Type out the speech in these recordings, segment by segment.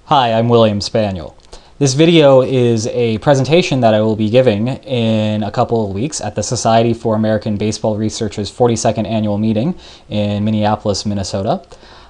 Hi, I'm William Spaniel. This video is a presentation that I will be giving in a couple of weeks at the Society for American Baseball Research's 42nd annual meeting in Minneapolis, Minnesota.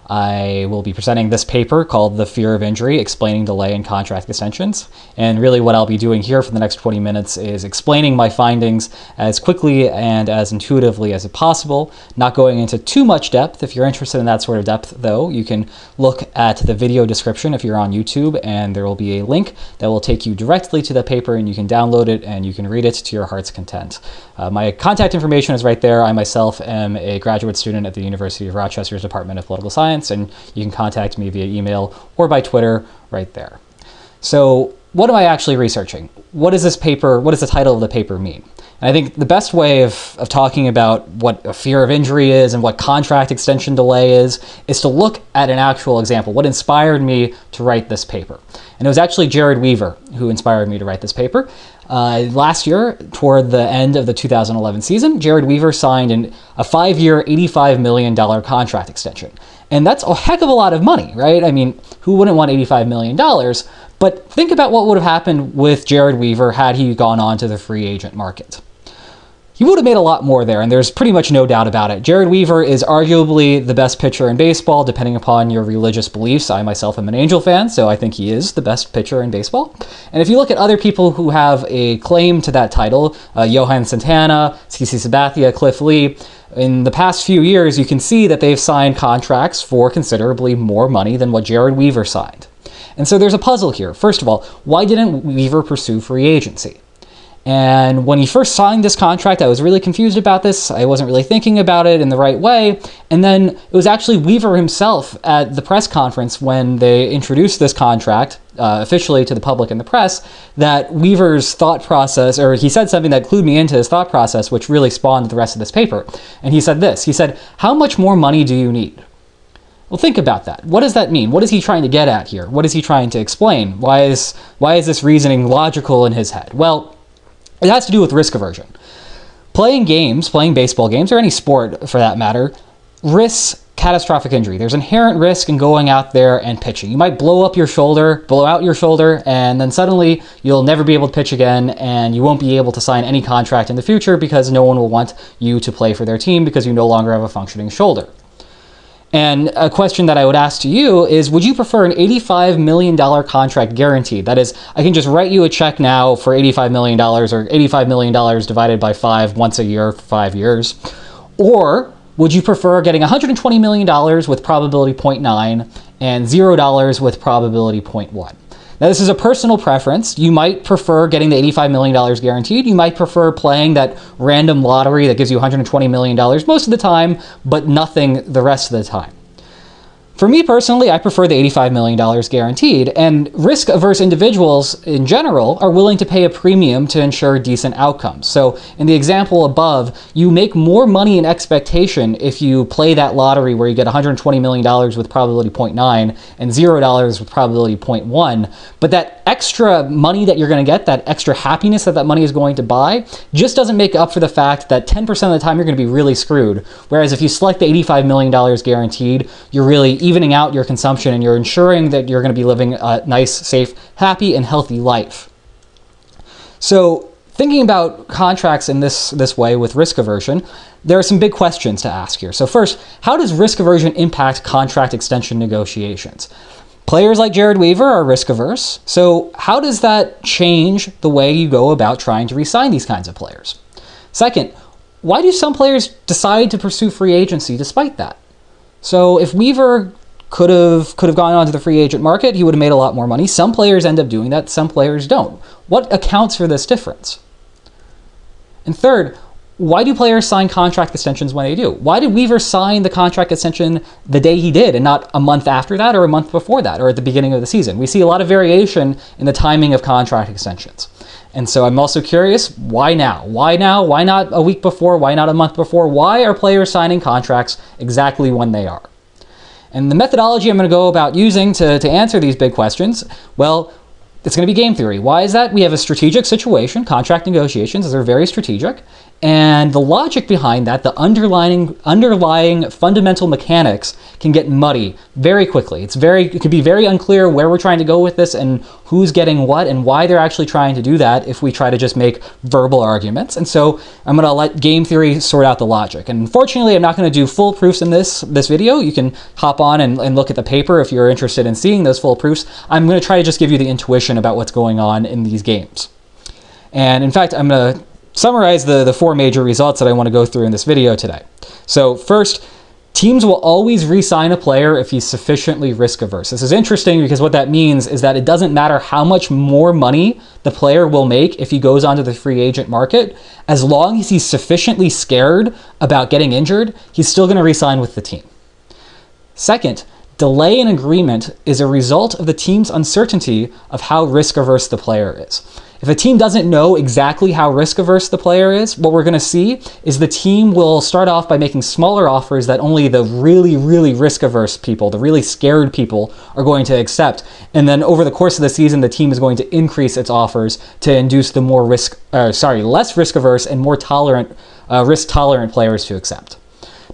I will be presenting this paper called The Fear of Injury, Explaining Delay in Contract Extensions. And really what I'll be doing here for the next 20 minutes is explaining my findings as quickly and as intuitively as possible, not going into too much depth. If you're interested in that sort of depth, though, you can look at the video description if you're on YouTube, and there will be a link that will take you directly to the paper, and you can download it and you can read it to your heart's content. My contact information is right there. I myself am a graduate student at the University of Rochester's Department of Political Science, and you can contact me via email or by Twitter right there. So what am I actually researching? What is this paper, what does the title of the paper mean? And I think the best way of talking about what a fear of injury is and what contract extension delay is to look at an actual example. What inspired me to write this paper? And it was actually Jered Weaver who inspired me to write this paper. Last year, toward the end of the 2011 season, Jered Weaver signed a 5-year, $85 million contract extension. And that's a heck of a lot of money, right? I mean, who wouldn't want $85 million? But think about what would have happened with Jered Weaver had he gone on to the free agent market. He would have made a lot more there, and there's pretty much no doubt about it. Jered Weaver is arguably the best pitcher in baseball, depending upon your religious beliefs. I myself am an Angel fan, so I think he is the best pitcher in baseball. And if you look at other people who have a claim to that title, Johan Santana, CC Sabathia, Cliff Lee, in the past few years, you can see that they've signed contracts for considerably more money than what Jered Weaver signed. And so there's a puzzle here. First of all, why didn't Weaver pursue free agency? And when he first signed this contract, I was really confused about this. I wasn't really thinking about it in the right way. And then it was actually Weaver himself at the press conference when they introduced this contract officially to the public and the press, that Weaver's thought process, or he said something that clued me into his thought process, which really spawned the rest of this paper. And he said this, he said, "How much more money do you need?" Well, think about that. What does that mean? What is he trying to get at here? What is he trying to explain? Why is this reasoning logical in his head? Well, it has to do with risk aversion. Playing baseball games, or any sport for that matter, risks catastrophic injury. There's inherent risk in going out there and pitching. You might blow out your shoulder, and then suddenly you'll never be able to pitch again, and you won't be able to sign any contract in the future because no one will want you to play for their team because you no longer have a functioning shoulder. And a question that I would ask to you is, would you prefer an $85 million contract guaranteed? That is, I can just write you a check now for $85 million, or $85 million divided by 5 once a year for 5 years. Or would you prefer getting $120 million with probability 0.9 and $0 with probability 0.1? Now, this is a personal preference. You might prefer getting the $85 million guaranteed. You might prefer playing that random lottery that gives you $120 million most of the time, but nothing the rest of the time. For me personally, I prefer the $85 million guaranteed, and risk-averse individuals in general are willing to pay a premium to ensure decent outcomes. So in the example above, you make more money in expectation if you play that lottery where you get $120 million with probability 0.9 and $0 with probability 0.1, but that extra money that you're going to get, that extra happiness that money is going to buy, just doesn't make up for the fact that 10% of the time you're going to be really screwed. Whereas if you select the $85 million guaranteed, you're really evening out your consumption and you're ensuring that you're going to be living a nice, safe, happy, and healthy life. So thinking about contracts in this way with risk aversion, there are some big questions to ask here. So first, how does risk aversion impact contract extension negotiations? Players like Jered Weaver are risk averse, so how does that change the way you go about trying to re-sign these kinds of players? Second, why do some players decide to pursue free agency despite that? So if Weaver could have gone onto the free agent market, he would have made a lot more money. Some players end up doing that, some players don't. What accounts for this difference? And third, why do players sign contract extensions when they do? Why did Weaver sign the contract extension the day he did and not a month after that or a month before that or at the beginning of the season? We see a lot of variation in the timing of contract extensions. And so I'm also curious, why now? Why now? Why not a week before? Why not a month before? Why are players signing contracts exactly when they are? And the methodology I'm going to go about using to answer these big questions, well, it's going to be game theory. Why is that? We have a strategic situation. Contract negotiations are very strategic. And the logic behind that, the underlying fundamental mechanics, can get muddy very quickly. It can be very unclear where we're trying to go with this and who's getting what and why they're actually trying to do that if we try to just make verbal arguments. And so I'm going to let game theory sort out the logic. And unfortunately, I'm not going to do full proofs in this video. You can hop on and look at the paper if you're interested in seeing those full proofs. I'm going to try to just give you the intuition about what's going on in these games. And in fact, I'm going to summarize the four major results that I want to go through in this video today. So first, teams will always re-sign a player if he's sufficiently risk averse. This is interesting because what that means is that it doesn't matter how much more money the player will make if he goes onto the free agent market. As long as he's sufficiently scared about getting injured, he's still going to re-sign with the team. Second, delay in agreement is a result of the team's uncertainty of how risk averse the player is. If a team doesn't know exactly how risk averse the player is, what we're going to see is the team will start off by making smaller offers that only the really, really risk averse people, the really scared people, are going to accept. And then over the course of the season, the team is going to increase its offers to induce the less risk averse and more risk tolerant players to accept.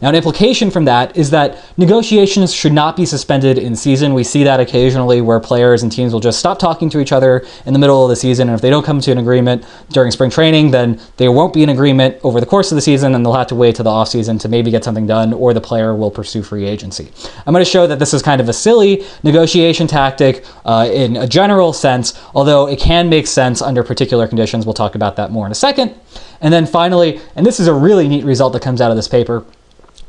Now, an implication from that is that negotiations should not be suspended in season. We see that occasionally where players and teams will just stop talking to each other in the middle of the season, and if they don't come to an agreement during spring training, then there won't be an agreement over the course of the season, and they'll have to wait till the offseason to maybe get something done, or the player will pursue free agency. I'm going to show that this is kind of a silly negotiation tactic in a general sense, although it can make sense under particular conditions. We'll talk about that more in a second. And then finally, and this is a really neat result that comes out of this paper,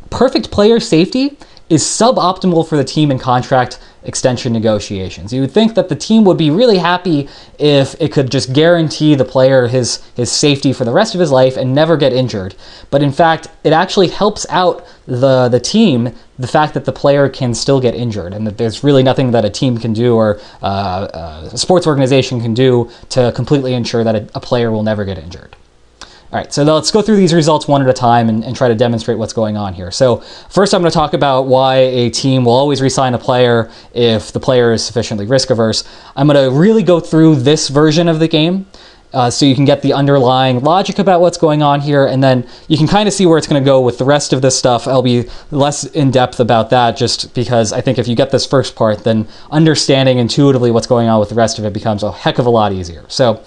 perfect player safety is suboptimal for the team in contract extension negotiations. You would think that the team would be really happy if it could just guarantee the player his safety for the rest of his life and never get injured. But in fact, it actually helps out the team, the fact that the player can still get injured, and that there's really nothing that a team can do or a sports organization can do to completely ensure that a player will never get injured. All right, so let's go through these results one at a time and try to demonstrate what's going on here. So first, I'm going to talk about why a team will always re-sign a player if the player is sufficiently risk averse. I'm going to really go through this version of the game so you can get the underlying logic about what's going on here, and then you can kind of see where it's going to go with the rest of this stuff. I'll be less in-depth about that just because I think if you get this first part, then understanding intuitively what's going on with the rest of it becomes a heck of a lot easier. So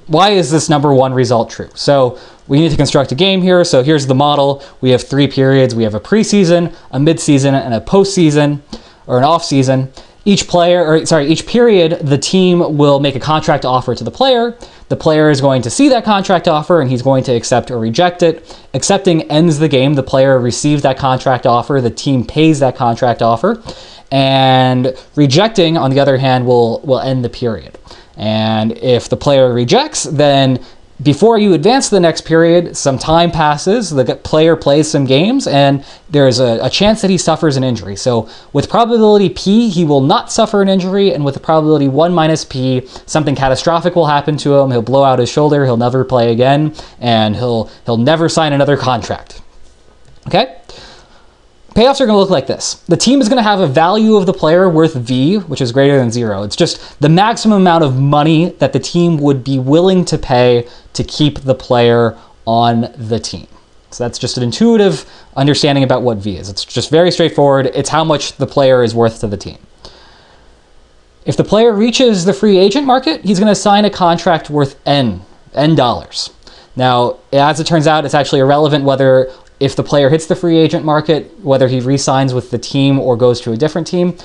why is this number one result true? So we need to construct a game here. So here's the model. We have 3 periods. We have a preseason, a midseason, and a postseason, or an off-season. Each period, the team will make a contract offer to the player. The player is going to see that contract offer, and he's going to accept or reject it. Accepting ends the game. The player receives that contract offer. The team pays that contract offer. And rejecting, on the other hand, will end the period. And if the player rejects, then before you advance to the next period, some time passes, the player plays some games, and there's a chance that he suffers an injury. So with probability P, he will not suffer an injury, and with the probability 1 minus P, something catastrophic will happen to him. He'll blow out his shoulder, he'll never play again, and he'll never sign another contract. Okay? Payoffs are going to look like this. The team is going to have a value of the player worth V, which is greater than 0. It's just the maximum amount of money that the team would be willing to pay to keep the player on the team. So that's just an intuitive understanding about what V is. It's just very straightforward. It's how much the player is worth to the team. If the player reaches the free agent market, he's going to sign a contract worth N dollars. Now, as it turns out, it's actually irrelevant whether if the player hits the free agent market, whether he re-signs with the team or goes to a different team,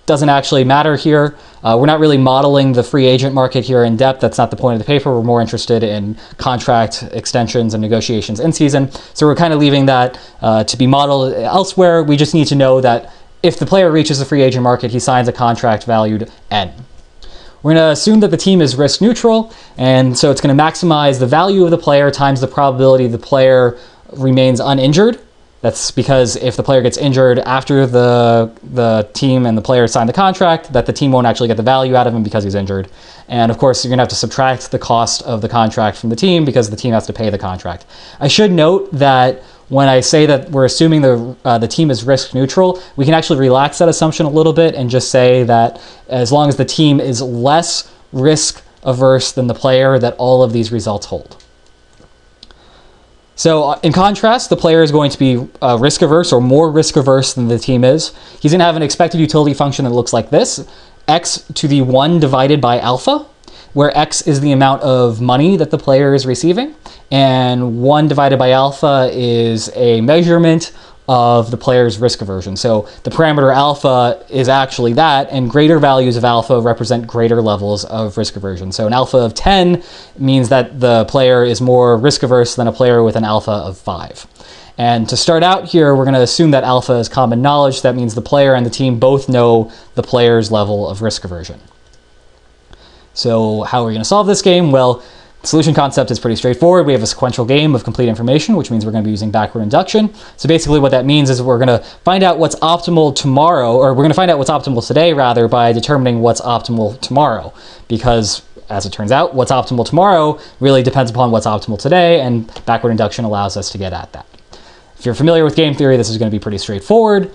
doesn't actually matter here. We're not really modeling the free agent market here in depth. That's not the point of the paper. We're more interested in contract extensions and negotiations in season. So we're kind of leaving that to be modeled elsewhere. We just need to know that if the player reaches the free agent market, he signs a contract valued N. We're going to assume that the team is risk neutral, and so it's going to maximize the value of the player times the probability the player remains uninjured. That's because if the player gets injured after the team and the player sign the contract, that the team won't actually get the value out of him because he's injured. And of course, you're going to have to subtract the cost of the contract from the team because the team has to pay the contract. I should note that when I say that we're assuming the team is risk neutral, we can actually relax that assumption a little bit and just say that as long as the team is less risk averse than the player, that all of these results hold. So in contrast, the player is going to be risk averse or more risk averse than the team is. He's going to have an expected utility function that looks like this: x to the 1 divided by alpha, where x is the amount of money that the player is receiving, and 1 divided by alpha is a measurement of the player's risk aversion. So the parameter alpha is actually that, and greater values of alpha represent greater levels of risk aversion. So an alpha of 10 means that the player is more risk averse than a player with an alpha of 5. And to start out here, we're going to assume that alpha is common knowledge. That means the player and the team both know the player's level of risk aversion. So how are we going to solve this game? Well, the solution concept is pretty straightforward. We have a sequential game of complete information, which means we're going to be using backward induction. So basically what that means is we're going to find out what's optimal tomorrow, or we're going to find out what's optimal today, rather, by determining what's optimal tomorrow. Because, as it turns out, what's optimal tomorrow really depends upon what's optimal today, and backward induction allows us to get at that. If you're familiar with game theory, this is going to be pretty straightforward.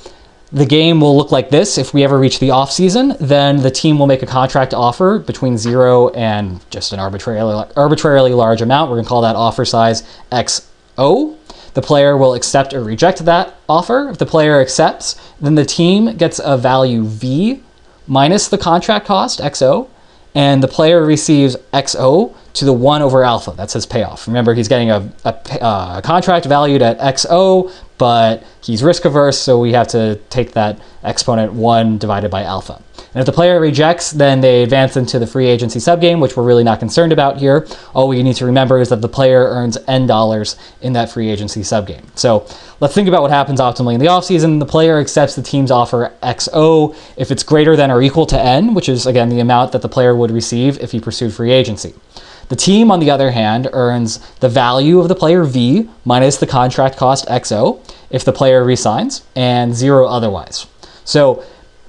The game will look like this. If we ever reach the off-season, then the team will make a contract offer between 0 and just an arbitrarily large amount. We're going to call that offer size XO. The player will accept or reject that offer. If the player accepts, then the team gets a value V minus the contract cost, XO, and the player receives XO to the 1 over alpha. That's his payoff. Remember, he's getting a contract valued at XO, but he's risk averse, so we have to take that exponent 1 divided by alpha. And if the player rejects, then they advance into the free agency subgame, which we're really not concerned about here. All we need to remember is that the player earns N dollars in that free agency subgame. So let's think about what happens optimally in the offseason. The player accepts the team's offer XO if it's greater than or equal to N, which is, again, the amount that the player would receive if he pursued free agency. The team, on the other hand, earns the value of the player V minus the contract cost XO if the player resigns, and 0 otherwise. So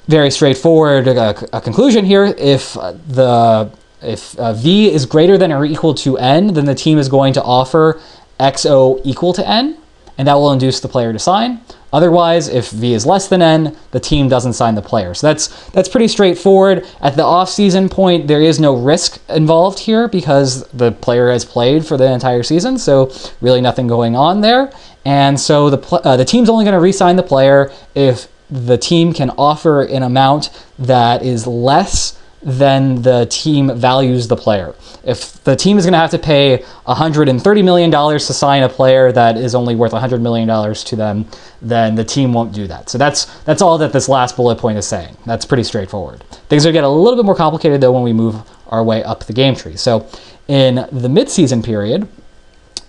very straightforward a conclusion here. If V is greater than or equal to N, then the team is going to offer XO equal to N, and that will induce the player to sign. Otherwise, if V is less than N, the team doesn't sign the player. So that's pretty straightforward. At the off-season point, there is no risk involved here because the player has played for the entire season, so really nothing going on there. And so the team's only going to re-sign the player if the team can offer an amount that is less than the team values the player. If the team is going to have to pay $130 million to sign a player that is only worth $100 million to them, then the team won't do that. So that's all that this last bullet point is saying. That's pretty straightforward. Things are getting a little bit more complicated, though, when we move our way up the game tree. So in the midseason period,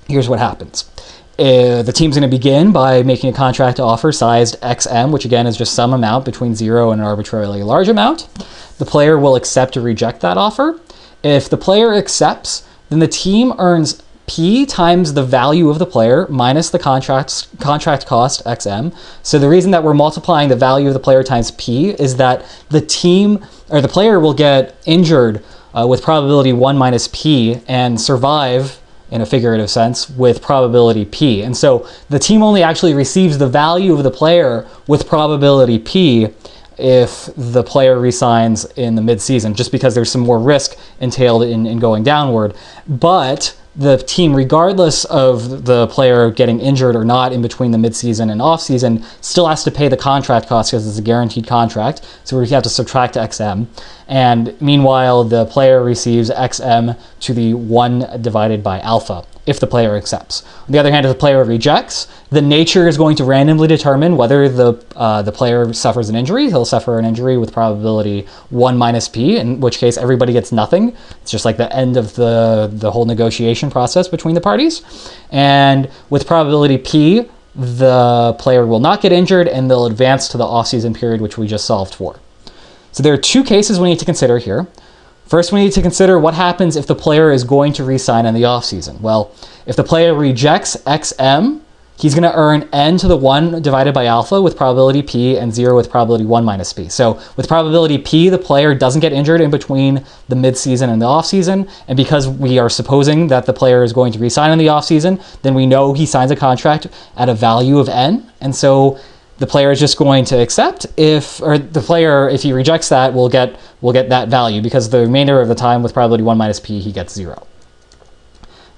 here's what happens. The team's going to begin by making a contract offer sized XM, which again is just some amount between 0 and an arbitrarily large amount. The player will accept or reject that offer. If the player accepts, then the team earns P times the value of the player minus the contract cost XM. So the reason that we're multiplying the value of the player times P is that the team or the player will get injured with probability 1 minus P and survive in a figurative sense with probability P. And so the team only actually receives the value of the player with probability P if the player resigns in the midseason, just because there's some more risk entailed in going downward. But the team, regardless of the player getting injured or not in between the midseason and offseason, still has to pay the contract cost because it's a guaranteed contract. So we have to subtract XM. And meanwhile, the player receives XM to the 1 divided by alpha if the player accepts. On the other hand, if the player rejects, the nature is going to randomly determine whether the player suffers an injury. He'll suffer an injury with probability 1 minus P, in which case everybody gets nothing. It's just like the end of the whole negotiation process between the parties. And with probability P, the player will not get injured and they'll advance to the off-season period, which we just solved for. So there are 2 cases we need to consider here. First, we need to consider what happens if the player is going to re-sign in the offseason. Well, if the player rejects XM, he's going to earn N to the 1 divided by alpha with probability P and 0 with probability 1 minus P. So with probability P, the player doesn't get injured in between the midseason and the offseason. And because we are supposing that the player is going to re-sign in the offseason, then we know he signs a contract at a value of N. And so the player is just going to accept if he rejects that, will get that value, because the remainder of the time with probability 1 minus P, he gets 0.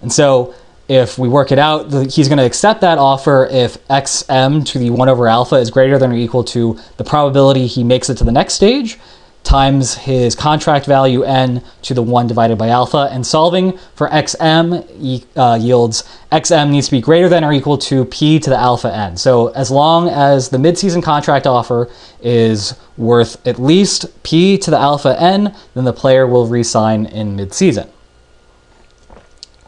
And so If we work it out, he's going to accept that offer if xm to the 1 over alpha is greater than or equal to the probability he makes it to the next stage times his contract value n to the 1 divided by alpha. And solving for xm yields xm needs to be greater than or equal to p to the alpha n. So as long as the mid-season contract offer is worth at least p to the alpha n, then the player will re-sign in mid-season.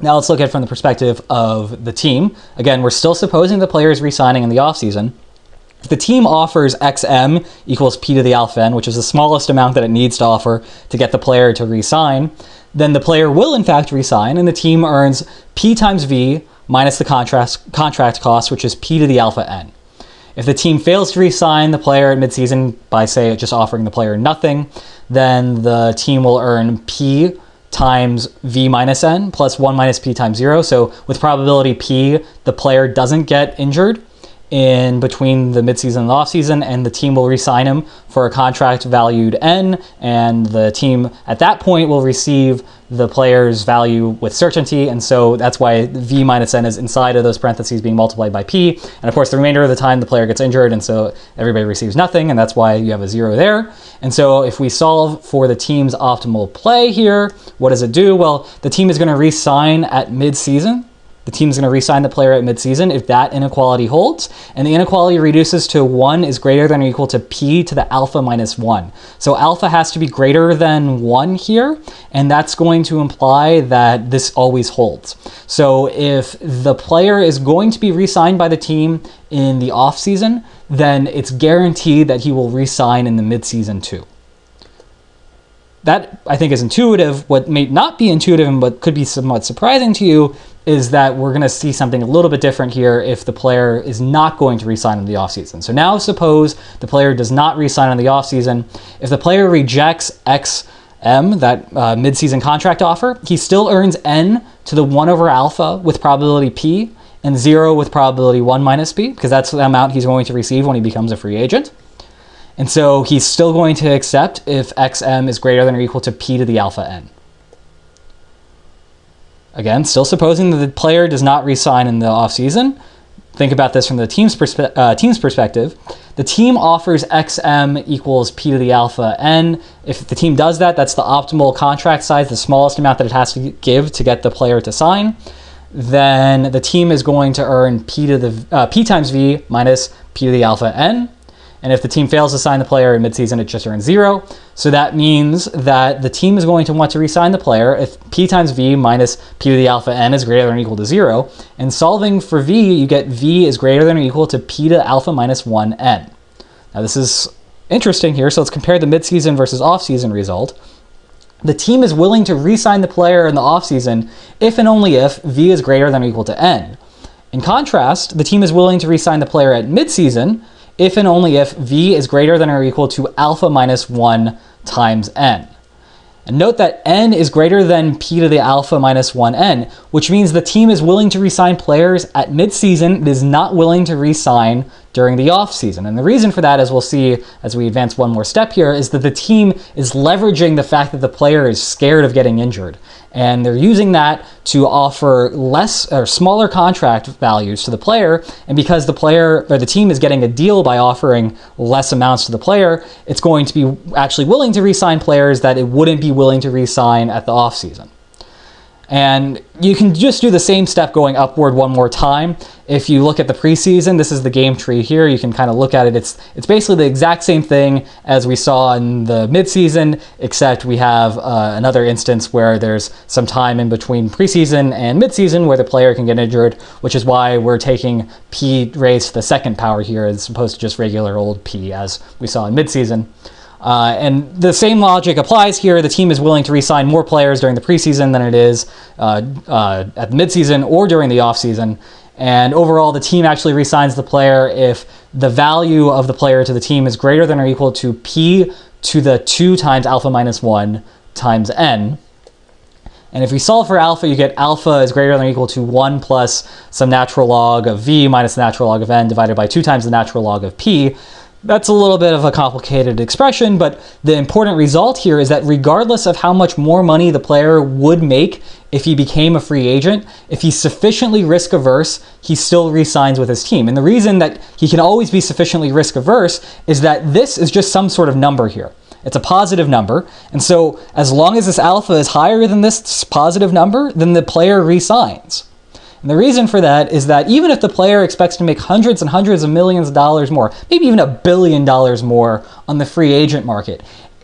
Now let's look at it from the perspective of the team. Again, we're still supposing the player is re-signing in the offseason. If the team offers xm equals p to the alpha n, which is the smallest amount that it needs to offer to get the player to re-sign, then the player will in fact re-sign, and the team earns p times v minus the contract cost, which is p to the alpha n. If the team fails to re-sign the player at midseason by, say, just offering the player nothing, then the team will earn p times v minus n plus 1 minus p times 0. So with probability p, the player doesn't get injured in between the midseason and the offseason, and the team will re-sign him for a contract valued n, and the team at that point will receive the player's value with certainty, and so that's why v minus n is inside of those parentheses being multiplied by p, and of course the remainder of the time the player gets injured, and so everybody receives nothing, and that's why you have a 0 there. And so if we solve for the team's optimal play here, what does it do? Well, the team is going to re-sign at mid-season. The team's going to re-sign the player at mid-season if that inequality holds, and the inequality reduces to 1 is greater than or equal to p to the alpha minus 1. So alpha has to be greater than 1 here, and that's going to imply that this always holds. So if the player is going to be re-signed by the team in the off-season, then it's guaranteed that he will re-sign in the mid-season too. That, I think, is intuitive. What may not be intuitive and what could be somewhat surprising to you is that we're going to see something a little bit different here if the player is not going to re-sign in the offseason. So now suppose the player does not re-sign in the offseason. If the player rejects xm, that mid-season contract offer, he still earns n to the 1 over alpha with probability p and 0 with probability 1 minus p, because that's the amount he's going to receive when he becomes a free agent. And so he's still going to accept if xm is greater than or equal to p to the alpha n. Again, still supposing that the player does not re-sign in the offseason. Think about this from the team's perspective. The team offers xm equals p to the alpha n. If the team does that, that's the optimal contract size, the smallest amount that it has to give to get the player to sign. Then the team is going to earn p times v minus p to the alpha n. And if the team fails to sign the player in midseason, it just earns 0. So that means that the team is going to want to re-sign the player if p times v minus p to the alpha n is greater than or equal to 0. And solving for v, you get v is greater than or equal to p to the alpha minus 1 n. Now this is interesting here, so let's compare the midseason versus off-season result. The team is willing to re-sign the player in the off-season if and only if v is greater than or equal to n. In contrast, the team is willing to re-sign the player at midseason if and only if v is greater than or equal to alpha minus 1 times n. And note that n is greater than p to the alpha minus 1n, which means the team is willing to re-sign players at midseason, it is not willing to re-sign during the off-season. And the reason for that, as we'll see as we advance one more step here, is that the team is leveraging the fact that the player is scared of getting injured. And they're using that to offer less or smaller contract values to the player. And because the player or the team is getting a deal by offering less amounts to the player, it's going to be actually willing to re-sign players that it wouldn't be willing to re-sign at the off-season. And you can just do the same step going upward one more time. If you look at the preseason, this is the game tree here. You can kind of look at it. It's basically the exact same thing as we saw in the midseason, except we have another instance where there's some time in between preseason and midseason where the player can get injured, which is why we're taking p raised to the second power here as opposed to just regular old p as we saw in midseason. And the same logic applies here. The team is willing to re-sign more players during the preseason than it is at the midseason or during the offseason. And overall, the team actually re-signs the player if the value of the player to the team is greater than or equal to p to the 2 times alpha minus 1 times n. And if we solve for alpha, you get alpha is greater than or equal to 1 plus some natural log of v minus the natural log of n divided by 2 times the natural log of p. That's a little bit of a complicated expression, but the important result here is that regardless of how much more money the player would make if he became a free agent, if he's sufficiently risk averse, he still re-signs with his team. And the reason that he can always be sufficiently risk averse is that this is just some sort of number here. It's a positive number, and so as long as this alpha is higher than this positive number, then the player re-signs. And the reason for that is that even if the player expects to make hundreds and hundreds of millions of dollars more, maybe even $1 billion more on the free agent market,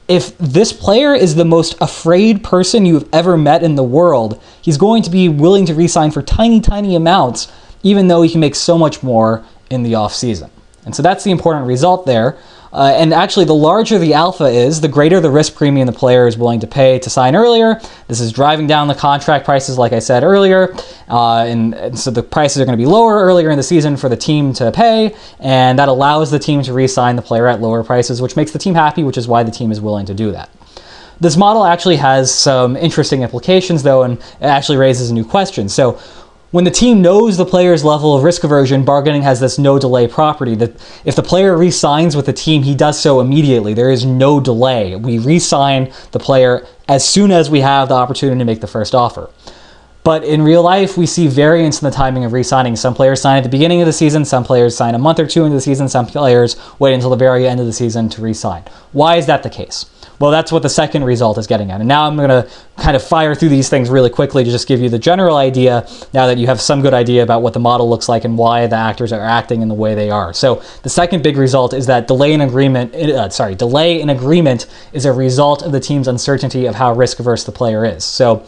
if this player is the most afraid person you've ever met in the world, he's going to be willing to re-sign for tiny, tiny amounts, even though he can make so much more in the off-season. And so that's the important result there. And actually, the larger the alpha is, the greater the risk premium the player is willing to pay to sign earlier. This is driving down the contract prices, like I said earlier. And so the prices are going to be lower earlier in the season for the team to pay. And that allows the team to re-sign the player at lower prices, which makes the team happy, which is why the team is willing to do that. This model actually has some interesting implications, though, and it actually raises a new question. So when the team knows the player's level of risk aversion, bargaining has this no delay property that if the player re-signs with the team, he does so immediately. There is no delay. We re-sign the player as soon as we have the opportunity to make the first offer. But in real life, we see variance in the timing of re-signing. Some players sign at the beginning of the season, some players sign a month or two into the season, some players wait until the very end of the season to re-sign. Why is that the case? Well, that's what the second result is getting at. And now I'm going to kind of fire through these things really quickly to just give you the general idea, now that you have some good idea about what the model looks like and why the actors are acting in the way they are. So the second big result is that delay in agreement is a result of the team's uncertainty of how risk averse the player is. So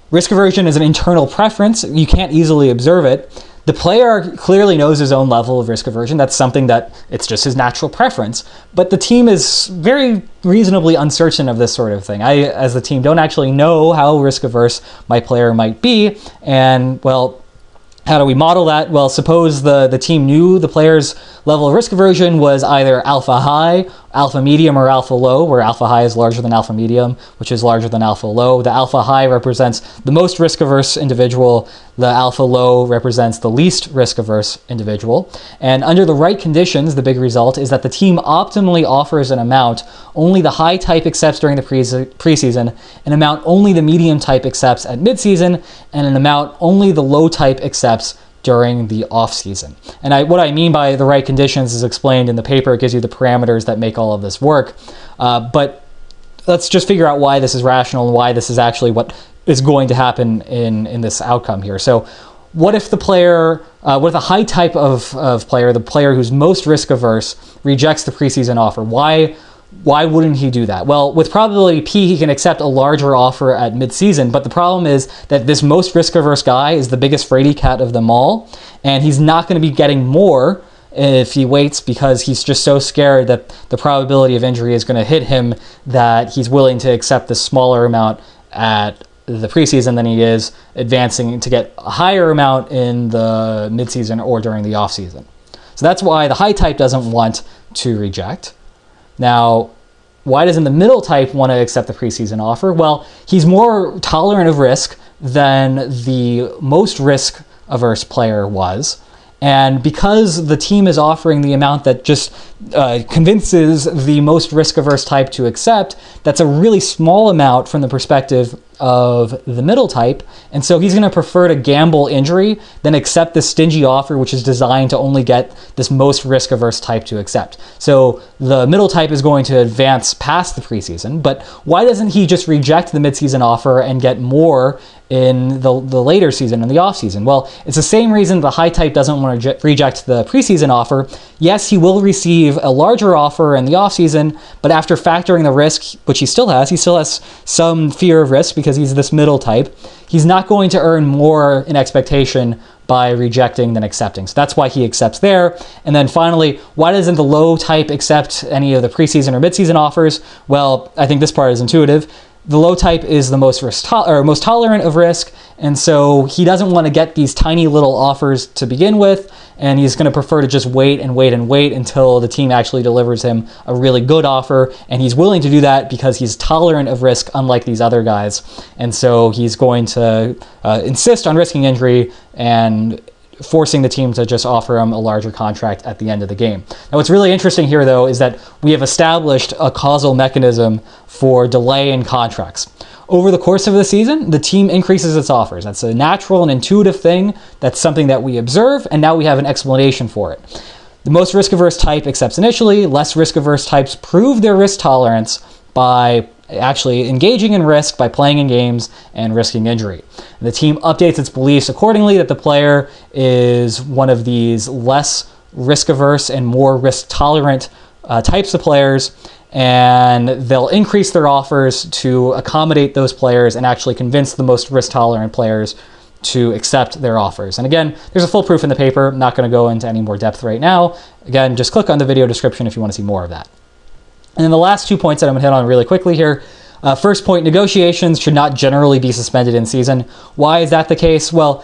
risk aversion is an internal preference. You can't easily observe it. The player clearly knows his own level of risk aversion. That's something that it's just his natural preference. But the team is very reasonably uncertain of this sort of thing. I, as the team, don't actually know how risk averse my player might be. And, well, how do we model that? Well, suppose the team knew the player's level of risk aversion was either alpha high, alpha medium, or alpha low, where alpha high is larger than alpha medium, which is larger than alpha low. The alpha high represents the most risk averse individual. The alpha low represents the least risk averse individual. And under the right conditions, the big result is that the team optimally offers an amount only the high type accepts during the preseason, an amount only the medium type accepts at midseason, and an amount only the low type accepts during the off-season. And what I mean by the right conditions is explained in the paper. It gives you the parameters that make all of this work. But let's just figure out why this is rational and why this is actually what is going to happen in this outcome here. So what if the player, what if a high type of player, the player who's most risk averse, rejects the preseason offer? Why wouldn't he do that? Well, with probability P, he can accept a larger offer at midseason, but the problem is that this most risk-averse guy is the biggest fraidy cat of them all, and he's not going to be getting more if he waits because he's just so scared that the probability of injury is going to hit him that he's willing to accept the smaller amount at the preseason than he is advancing to get a higher amount in the midseason or during the offseason. So that's why the high type doesn't want to reject. Now, why doesn't the middle type want to accept the preseason offer? Well, he's more tolerant of risk than the most risk-averse player was. And because the team is offering the amount that just convinces the most risk-averse type to accept, that's a really small amount from the perspective of the middle type. And so he's going to prefer to gamble injury than accept this stingy offer, which is designed to only get this most risk-averse type to accept. So the middle type is going to advance past the preseason. But why doesn't he just reject the midseason offer and get more in the later season, in the off-season? Well, it's the same reason the high type doesn't want to reject the preseason offer. Yes, he will receive a larger offer in the off-season, but after factoring the risk, which he still has some fear of risk because he's this middle type, he's not going to earn more in expectation by rejecting than accepting. So that's why he accepts there. And then finally, why doesn't the low type accept any of the preseason or midseason offers? Well, I think this part is intuitive. The low type is the most most tolerant of risk, and so he doesn't want to get these tiny little offers to begin with, and he's going to prefer to just wait and wait and wait until the team actually delivers him a really good offer, and he's willing to do that because he's tolerant of risk, unlike these other guys, and so he's going to insist on risking injury and forcing the team to just offer him a larger contract at the end of the game. Now, what's really interesting here, though, is that we have established a causal mechanism for delay in contracts. Over the course of the season, the team increases its offers. That's a natural and intuitive thing. That's something that we observe, and now we have an explanation for it. The most risk-averse type accepts initially. Less risk-averse types prove their risk tolerance by actually engaging in risk, by playing in games and risking injury. And the team updates its beliefs accordingly that the player is one of these less risk-averse and more risk-tolerant types of players, and they'll increase their offers to accommodate those players and actually convince the most risk-tolerant players to accept their offers. And again, there's a full proof in the paper. I'm not going to go into any more depth right now. Again, just click on the video description if you want to see more of that. And then the last 2 points that I'm going to hit on really quickly here. First point, negotiations should not generally be suspended in season. Why is that the case? Well,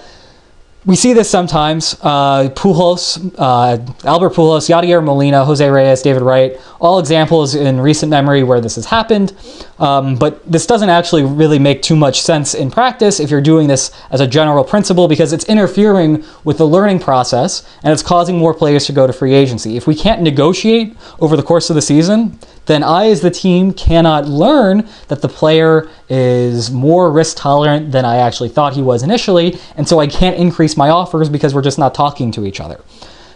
we see this sometimes. Pujols, Albert Pujols, Yadier Molina, Jose Reyes, David Wright, all examples in recent memory where this has happened. But this doesn't actually really make too much sense in practice if you're doing this as a general principle, because it's interfering with the learning process and it's causing more players to go to free agency. If we can't negotiate over the course of the season, then I, as the team, cannot learn that the player is more risk tolerant than I actually thought he was initially, and so I can't increase my offers because we're just not talking to each other.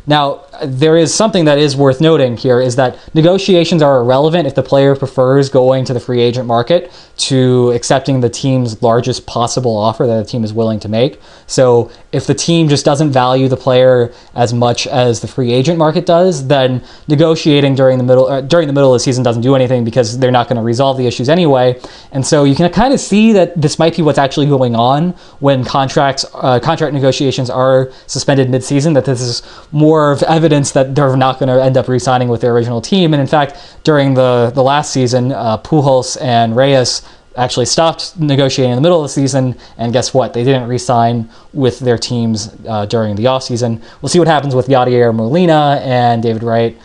Now, there is something that is worth noting here, is that negotiations are irrelevant if the player prefers going to the free agent market to accepting the team's largest possible offer that the team is willing to make. So if the team just doesn't value the player as much as the free agent market does, then negotiating during the middle of the season doesn't do anything, because they're not going to resolve the issues anyway. And so you can kind of see that this might be what's actually going on when contract negotiations are suspended mid-season, that this is more of evidence that they're not going to end up re-signing with their original team. And in fact, during the last season, Pujols and Reyes actually stopped negotiating in the middle of the season, and guess what? They didn't re-sign with their teams during the offseason. We'll see what happens with Yadier Molina and David Wright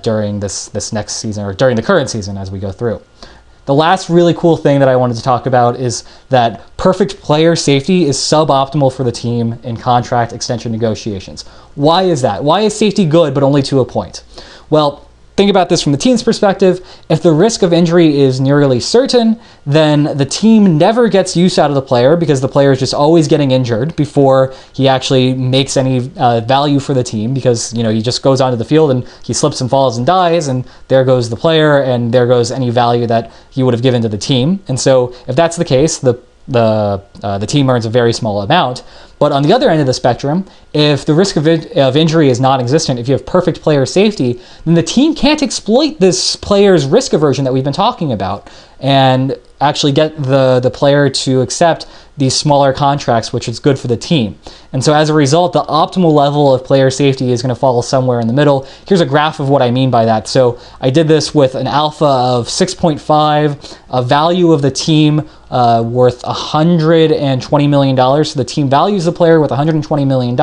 during this next season, or during the current season as we go through. The last really cool thing that I wanted to talk about is that perfect player safety is suboptimal for the team in contract extension negotiations. Why is that? Why is safety good but only to a point? Well, think about this from the team's perspective. If the risk of injury is nearly certain, then the team never gets use out of the player, because the player is just always getting injured before he actually makes any value for the team, because he just goes onto the field and he slips and falls and dies, and there goes the player, and there goes any value that he would have given to the team. And so if that's the case, the team earns a very small amount. But on the other end of the spectrum, if the risk of injury is non-existent, if you have perfect player safety, then the team can't exploit this player's risk aversion that we've been talking about and actually get the player to accept these smaller contracts, which is good for the team. And so as a result, the optimal level of player safety is going to fall somewhere in the middle. Here's a graph of what I mean by that. So I did this with an alpha of 6.5, a value of the team worth $120 million. So the team values the player with $120 million,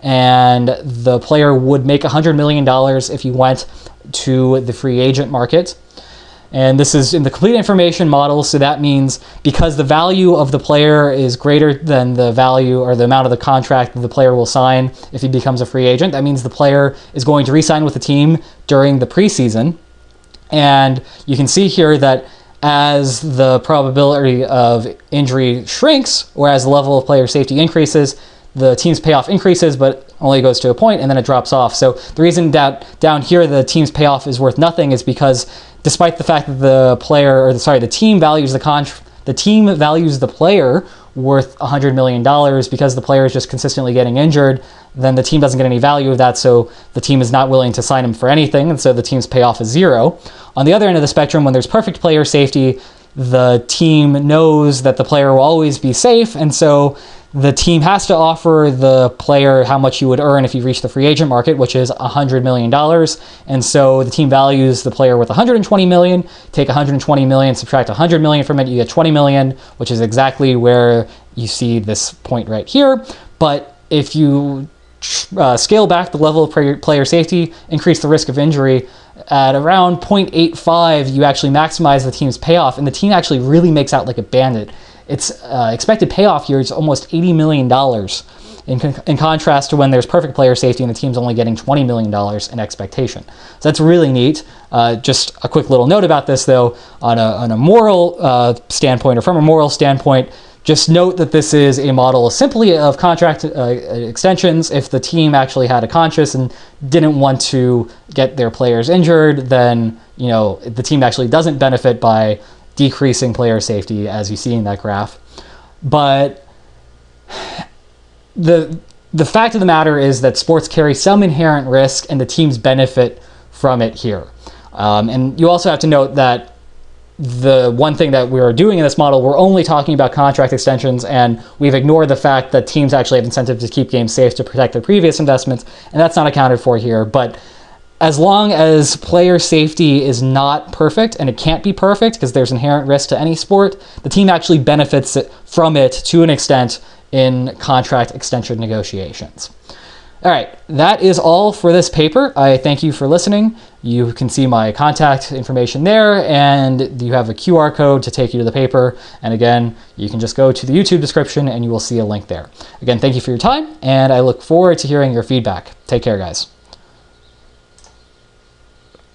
and the player would make $100 million if he went to the free agent market. And this is in the complete information model, so that means because the value of the player is greater than the value or the amount of the contract that the player will sign if he becomes a free agent, that means the player is going to re-sign with the team during the preseason. And you can see here that as the probability of injury shrinks, or as the level of player safety increases, the team's payoff increases, but only goes to a point, and then it drops off. So the reason that down here the team's payoff is worth nothing is because despite the fact that the team values the player worth $100 million, because the player is just consistently getting injured, then the team doesn't get any value of that, so the team is not willing to sign him for anything, and so the team's payoff is zero. On the other end of the spectrum, when there's perfect player safety, the team knows that the player will always be safe, and so the team has to offer the player how much you would earn if you reach the free agent market, which is $100 million. And so the team values the player with $120 million, take $120 million, subtract $100 million from it, you get $20 million, which is exactly where you see this point right here. But if you scale back the level of player safety, increase the risk of injury, at around 0.85, you actually maximize the team's payoff, and the team actually really makes out like a bandit. Its expected payoff here is almost $80 million in contrast to when there's perfect player safety and the team's only getting $20 million in expectation. So that's really neat. Just a quick little note about this, though, on a moral standpoint, or from a moral standpoint, just note that this is a model simply of contract extensions. If the team actually had a conscience and didn't want to get their players injured, then the team actually doesn't benefit by decreasing player safety, as you see in that graph. But the fact of the matter is that sports carry some inherent risk, and the teams benefit from it here. And you also have to note that the one thing that we're doing in this model, we're only talking about contract extensions, and we've ignored the fact that teams actually have incentive to keep games safe to protect their previous investments, and that's not accounted for here. But as long as player safety is not perfect, and it can't be perfect because there's inherent risk to any sport, the team actually benefits from it to an extent in contract extension negotiations. All right, that is all for this paper. I thank you for listening. You can see my contact information there, and you have a QR code to take you to the paper. And again, you can just go to the YouTube description and you will see a link there. Again, thank you for your time, and I look forward to hearing your feedback. Take care, guys.